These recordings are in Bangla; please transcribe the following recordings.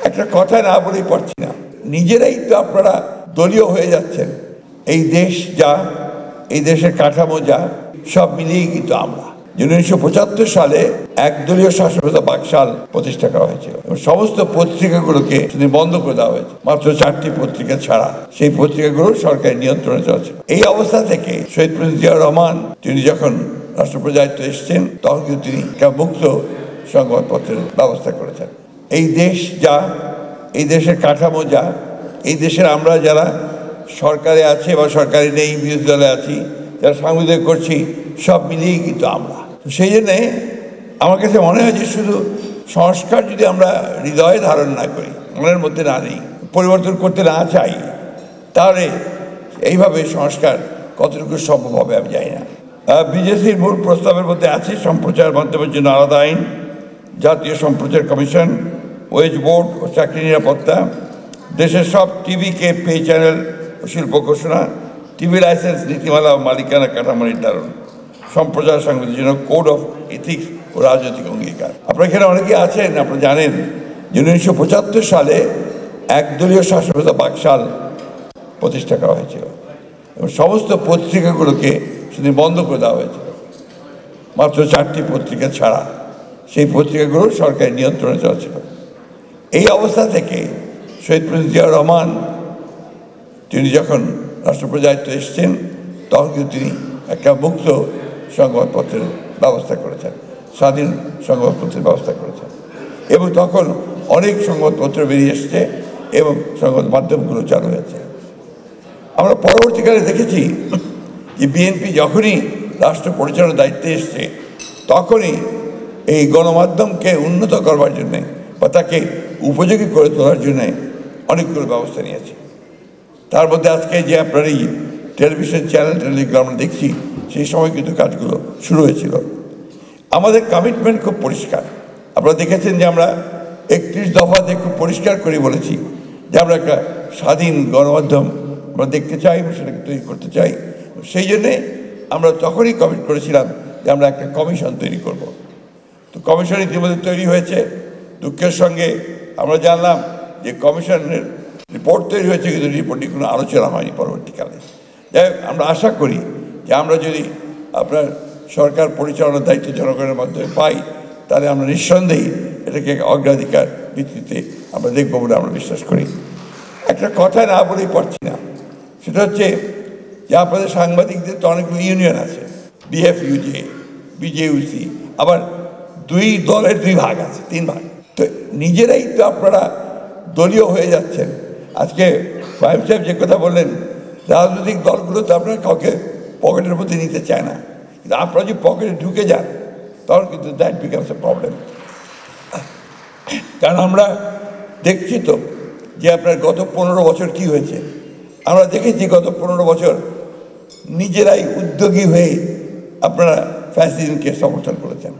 একটা কথা না বলেই পারছি না, নিজেরাই তো আপনারা দলীয় হয়ে যাচ্ছেন। এই দেশ যা, এই দেশের কাঠামো যা, সব মিলিয়েই কিন্তু আমরা 1975 সালে একদলীয় শাসনব্যবস্থা বাকশাল প্রতিষ্ঠা করা হয়েছিল এবং সমস্ত পত্রিকাগুলোকে বন্ধ করে দেওয়া হয়েছে, মাত্র 4টি পত্রিকা ছাড়া। সেই পত্রিকাগুলো সরকারের নিয়ন্ত্রণে চলছে। এই অবস্থা থেকে শহীদ প্রেসিডেন্ট জিয়াউর রহমান তিনি যখন রাষ্ট্রপতি দায়িত্বে এসেছেন, তখন কিন্তু তিনি মুক্ত সংবাদপত্রের ব্যবস্থা করেছেন। এই দেশ যা, এই দেশের কাঠামো যা, এই দেশের আমরা যারা সরকারে আছে বা সরকারে নেই, বিরোধী দলে আছি, যারা সাংবাদিক করছি, সব মিলিয়েই কিন্তু আমরা। সেই জন্যে আমার কাছে মনে হয় যে শুধু সংস্কার যদি আমরা হৃদয়ে ধারণ না করি, মনের মধ্যে না নেই, পরিবর্তন করতে না চাই, তাহলে এইভাবে সংস্কার কতটুকু সম্ভব হবে আমি জানি না। বিজেপির মূল প্রস্তাবের মধ্যে আছে সম্প্রচার মাধ্যমের জন্য আলাদা আইন, জাতীয় সম্প্রচার কমিশন, ওয়েজ বোর্ড ও চাকরি নিরাপত্তা, দেশের সব টিভিকে পে চ্যানেল ও শিল্প ঘোষণা, টিভি লাইসেন্স নীতিমালা ও মালিকানা কাঠামো নির্ধারণ, সম্প্রচার সংবাদের জন্য কোড অফ এথিক্স ও রাজনৈতিক অঙ্গীকার। আপনারা এখানে অনেকে আছেন, আপনারা জানেন যে 1975 সালে একদলীয় শাসনব্যবস্থা বাকশাল প্রতিষ্ঠা করা হয়েছিল এবং সমস্ত পত্রিকাগুলোকে সেদিন বন্ধ করে দেওয়া হয়েছিল, মাত্র 4টি পত্রিকা ছাড়া। সেই পত্রিকাগুলো সরকারের নিয়ন্ত্রণে চলছিল। এই অবস্থা থেকে শহীদ প্রেসিডেন্ট জিয়াউর রহমান তিনি যখন রাষ্ট্রপতি দায়িত্বে এসেছেন, তখন কিন্তু তিনি একটা মুক্ত সংবাদপত্রের ব্যবস্থা করেছেন, স্বাধীন সংবাদপত্রের ব্যবস্থা করেছেন এবং তখন অনেক সংবাদপত্র বেরিয়ে এসছে এবং সংবাদ মাধ্যমগুলো চালু হয়েছে। আমরা পরবর্তীকালে দেখেছি যে বিএনপি যখনই রাষ্ট্র পরিচালনার দায়িত্বে এসছে, তখনই এই গণমাধ্যমকে উন্নত করবার জন্যে বা তাকে উপযোগী করে তোলার জন্যে অনেকগুলো ব্যবস্থা নিয়েছে। তার মধ্যে আজকে যে আপনার এই টেলিভিশন চ্যানেল যেগুলো আমরা দেখছি, সেই সময় কিন্তু কাজগুলো শুরু হয়েছিল। আমাদের কমিটমেন্ট খুব পরিষ্কার। আপনারা দেখেছেন যে আমরা 31 দফাতে খুব পরিষ্কার করে বলেছি যে আমরা একটা স্বাধীন গণমাধ্যম আমরা দেখতে চাই এবং সেটাকে তৈরি করতে চাই। সেই জন্যে আমরা তখনই কমিট করেছিলাম যে আমরা একটা কমিশন তৈরি করব। তো কমিশন ইতিমধ্যে তৈরি হয়েছে। দুঃখের সঙ্গে আমরা জানলাম যে কমিশনের রিপোর্ট তৈরি হয়েছে, কিন্তু রিপোর্টটি কোনো আলোচনা হয়নি পরবর্তীকালে। যাই হোক, আমরা আশা করি যে আমরা যদি আপনার সরকার পরিচালনার দায়িত্ব জনগণের মাধ্যমে পাই, তাহলে আমরা নিঃসন্দেহে এটাকে অগ্রাধিকার ভিত্তিতে আমরা দেখব বলে আমরা বিশ্বাস করি। একটা কথা না বলেই পারছি না, সেটা হচ্ছে যে আপনাদের সাংবাদিকদের তো অনেকগুলো ইউনিয়ন আছে, বিএফইউজে, বিজেইউসি, আবার 2 দলের 2 ভাগ আছে, 3 ভাগ। তো নিজেরাই তো আপনারা দলীয় হয়ে যাচ্ছেন। আজকে সাহেব যে কথা বললেন, রাজনৈতিক দলগুলো তো আপনারা কাউকে পকেটের মধ্যে নিতে চায় না, কিন্তু আপনারা যদি পকেটে ঢুকে যান, তখন কিন্তু দ্যাট বিকামস এ প্রবলেম। কারণ আমরা দেখছি তো যে আপনার গত 15 বছর কি হয়েছে। আমরা দেখেছি গত 15 বছর নিজেরাই উদ্যোগী হয়ে আপনারা ফ্যাসিজমকে সমর্থন করেছেন।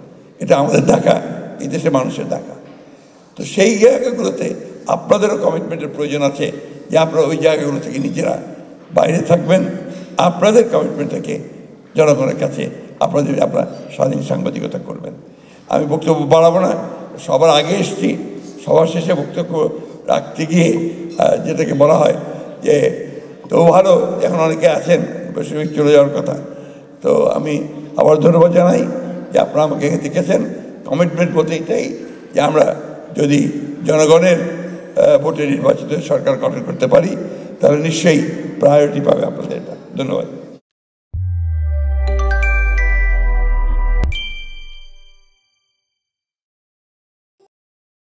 এটা আমাদের দেখা, এই দেশের মানুষের দেখা। তো সেই জায়গাগুলোতে আপনাদেরও কমিটমেন্টের প্রয়োজন আছে যে আপনারা ওই জায়গাগুলো থেকে নিজেরা বাইরে থাকবেন। আপনাদের কমিটমেন্টটাকে জনগণের কাছে আপনারা স্বাধীন সাংবাদিকতা করবেন। আমি বক্তব্য বাড়াবো না, সবার আগে এসেছি, সবার শেষে বক্তব্য রাখতে গিয়ে যেটাকে বলা হয় যে তো ভালো, এখন অনেকে আছেন বেশিরভাগ চলে যাওয়ার কথা। তো আমি আবার ধন্যবাদ জানাই যে আপনারা আমাকে দেখেছেন। কমিটমেন্ট বলতে এটাই যে আমরা যদি জনগণের ভোটে নির্বাচিত সরকার গঠন করতে পারি, তাহলে নিশ্চয়ই প্রায়োরিটি পাবে আপনাদের। এটা ধন্যবাদ।